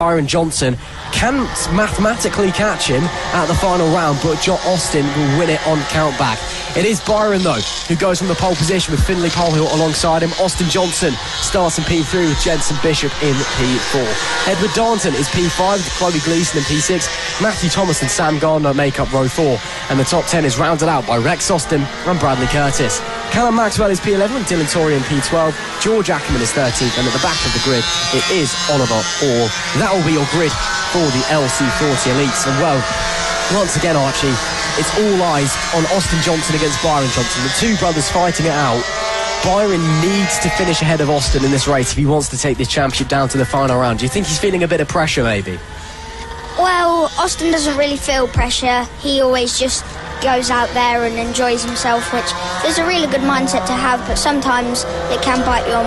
Byron Johnson can mathematically catch him at the final round, but Austin will win it on countback. It is Byron, though, who goes from the pole position with Finlay Polehill alongside him. Austin Johnson starts in P3 with Jensen Bishop in P4. Edward Darnton is P5 with Chloe Gleeson in P6. Matthew Thomas and Sam Gardner make up row 4. And the top 10 is rounded out by Rex Austin and Bradley Curtis. Callum Maxwell is P11 with Dylan Torrey in P12. George Ackerman is 13th, and at the back of the grid, it is Oliver Orr. That will be your grid for the LC40 Elites. And well, once again, Archie, it's all eyes on Austin Johnson against Byron Johnson. The two brothers fighting it out. Byron needs to finish ahead of Austin in this race if he wants to take this championship down to the final round. Do you think he's feeling a bit of pressure, maybe? Well, Austin doesn't really feel pressure. He always just goes out there and enjoys himself, which is a really good mindset to have, but sometimes it can bite you on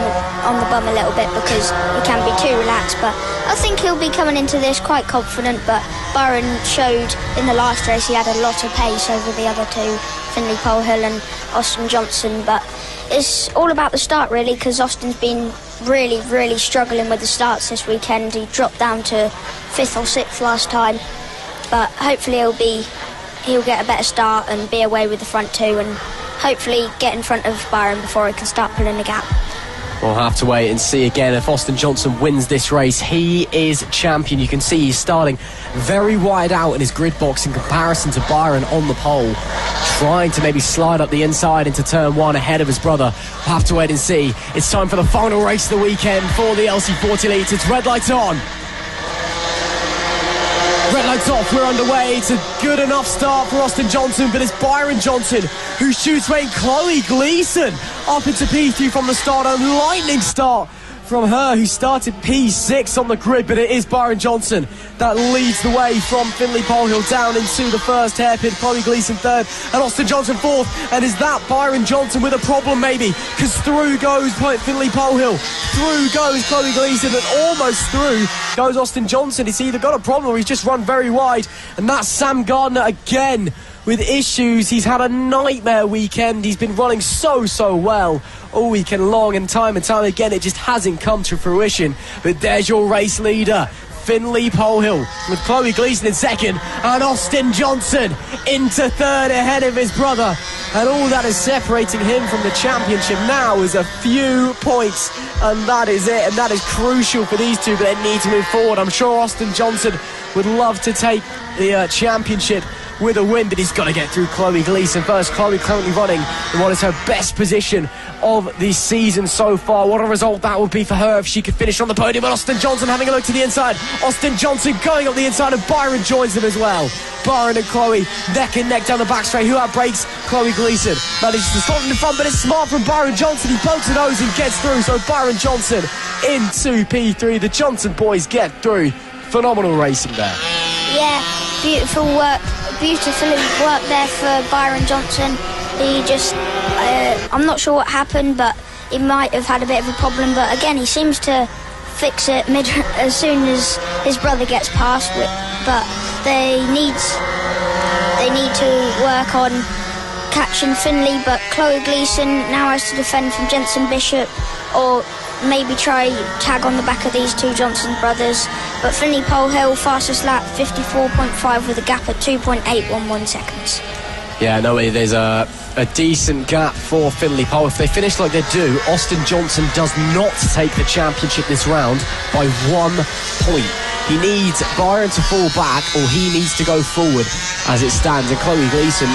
the bum a little bit because it can be too relaxed. But I think he'll be coming into this quite confident, but Byron showed in the last race he had a lot of pace over the other two, Finlay Polehill and Austin Johnson. But it's all about the start, really, because Austin's been really struggling with the starts this weekend. He dropped down to 5th or 6th last time, but hopefully he'll get a better start and be away with the front two and hopefully get in front of Byron before he can start pulling the gap. We'll have to wait and see again. If Austin Johnson wins this race, he is champion. You can see he's starting very wide out in his grid box in comparison to Byron on the pole, trying to maybe slide up the inside into turn 1 ahead of his brother. We'll have to wait and see. It's time for the final race of the weekend for the LC40 Elites. It's red lights on. Red lights off, we're underway. It's a good enough start for Austin Johnson, but it's Byron Johnson who shoots away Chloe Gleeson up into P3 from the start. A lightning start from her, who started P6 on the grid, but it is Byron Johnson that leads the way from Finlay Polehill down into the first hairpin. Chloe Gleeson 3rd and Austin Johnson 4th. And is that Byron Johnson with a problem, maybe? Because through goes Finlay Polehill, through goes Chloe Gleeson, and almost through goes Austin Johnson. He's either got a problem or he's just run very wide. And that's Sam Gardner again with issues. He's had a nightmare weekend. He's been running so well all weekend long, and time again it just hasn't come to fruition. But there's your race leader, Finlay Polehill, with Chloe Gleeson in 2nd and Austin Johnson into 3rd ahead of his brother. And all that is separating him from the championship now is a few points, and that is it. And that is crucial for these two, but they need to move forward. I'm sure Austin Johnson would love to take the championship with a win, but he's got to get through Chloe Gleeson first. Chloe currently running in what is her best position of the season so far. What a result that would be for her if she could finish on the podium. But Austin Johnson having a look to the inside. Austin Johnson going up the inside, and Byron joins them as well. Byron and Chloe neck and neck down the back straight. Who outbreaks Chloe Gleeson? Manages to spot in the front, but it's smart from Byron Johnson. He pokes the nose and gets through. So Byron Johnson into P3. The Johnson boys get through. Phenomenal racing there. Yeah, beautifully worked there for Byron Johnson. He just, I'm not sure what happened, but he might have had a bit of a problem. But again, he seems to fix it as soon as his brother gets past it. But they need to work on catching Finlay. But Chloe Gleeson now has to defend from Jensen Bishop, or maybe try tag on the back of these two Johnson brothers. But Finlay Polehill, fastest lap, 54.5 with a gap at 2.811 seconds. Yeah, no, there's a decent gap for Finlay Polehill. If they finish like they do, Austin Johnson does not take the championship this round by 1 point. He needs Byron to fall back, or he needs to go forward as it stands. And Chloe Gleeson,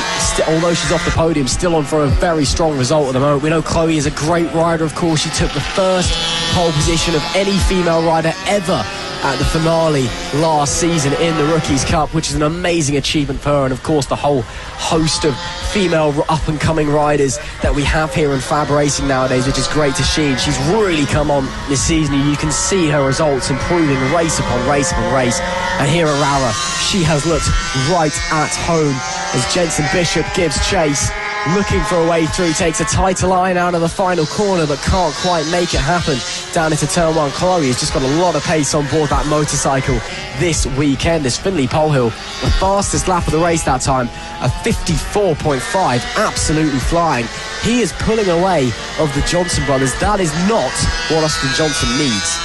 although she's off the podium, still on for a very strong result at the moment. We know Chloe is a great rider, of course. She took the first pole position of any female rider ever at the finale last season in the Rookies Cup, which is an amazing achievement for her, and of course the whole host of female up-and-coming riders that we have here in Fab Racing nowadays, which is great to see. She's really come on this season. You can see her results improving race upon race upon race, and here at Rara she has looked right at home as Jensen Bishop gives chase, looking for a way through, takes a tighter line out of the final corner but can't quite make it happen down into turn 1. Chloe has just got a lot of pace on board that motorcycle this weekend as Finlay Polehill, the fastest lap of the race that time, a 54.5, absolutely flying. He is pulling away of the Johnson brothers. That is not what Austin Johnson needs.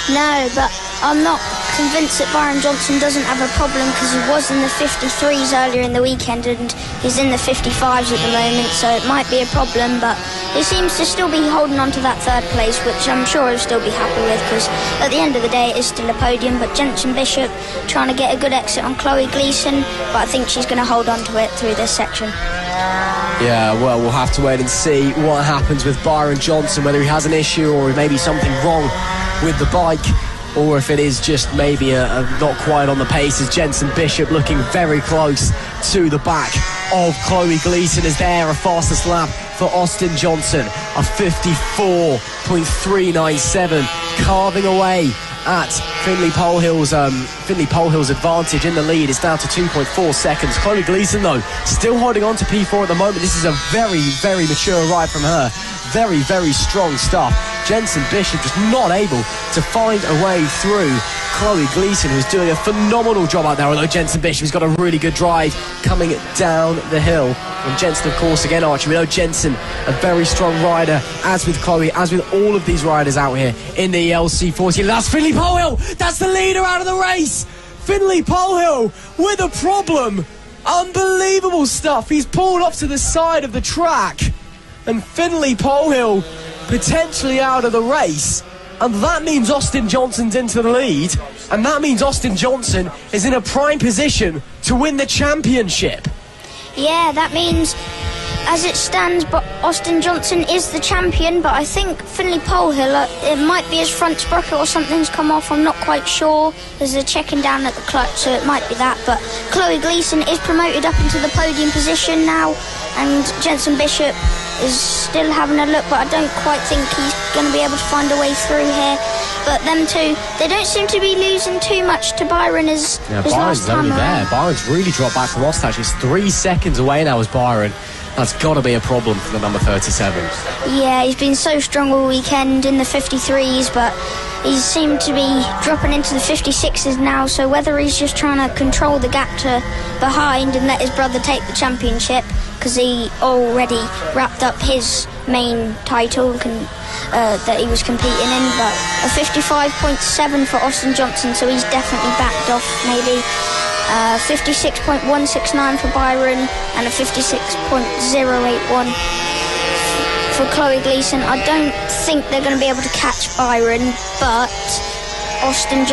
No, but I'm not convinced that Byron Johnson doesn't have a problem, because he was in the 53s earlier in the weekend and he's in the 55s at the moment, so it might be a problem, but he seems to still be holding on to that third place, which I'm sure he'll still be happy with, because at the end of the day it is still a podium. But Jensen Bishop trying to get a good exit on Chloe Gleeson, but I think she's going to hold on to it through this section. Yeah, well, we'll have to wait and see what happens with Byron Johnson, whether he has an issue or maybe something wrong with the bike, or if it is just maybe a not quite on the pace, as Jensen Bishop looking very close to the back of Chloe Gleeson is there. A fastest lap for Austin Johnson, a 54.397, carving away at Finley Polehill's advantage in the lead. It's down to 2.4 seconds. Chloe Gleeson, though, still holding on to P4 at the moment. This is a very, very mature ride from her. Very, very strong stuff. Jensen Bishop just not able to find a way through Chloe Gleeson, who's doing a phenomenal job out there, although Jensen Bishop's got a really good drive coming down the hill. And Jensen, of course, again, Archie, we know Jensen, a very strong rider, as with Chloe, as with all of these riders out here in the LC40. That's Finley Polehill! That's the leader out of the race! Finley Polehill with a problem! Unbelievable stuff! He's pulled off to the side of the track, and Finley Polehill potentially out of the race. And that means Austin Johnson's into the lead, and that means Austin Johnson is in a prime position to win the championship. Yeah, that means, as it stands, but Austin Johnson is the champion, but I think Finley Polehill, it might be his front sprocket or something's come off, I'm not quite sure. There's a checking down at the clutch, so it might be that, but Chloe Gleeson is promoted up into the podium position now, and Jensen Bishop is still having a look, but I don't quite think he's going to be able to find a way through here. But them two, they don't seem to be losing too much to Byron as Byron's last time only around. there. Byron's really dropped back from Ostash. He's 3 seconds away now as Byron. That's got to be a problem for the number 37. Yeah, he's been so strong all weekend in the 53s, but he seemed to be dropping into the 56s now, so whether he's just trying to control the gap to behind and let his brother take the championship, because he already wrapped up his main title that he was competing in, but a 55.7 for Austin Johnson, so he's definitely backed off maybe. 56.169 for Byron and a 56.081 for Chloe Gleeson. I don't think they're going to be able to catch Byron, but Austin Johnson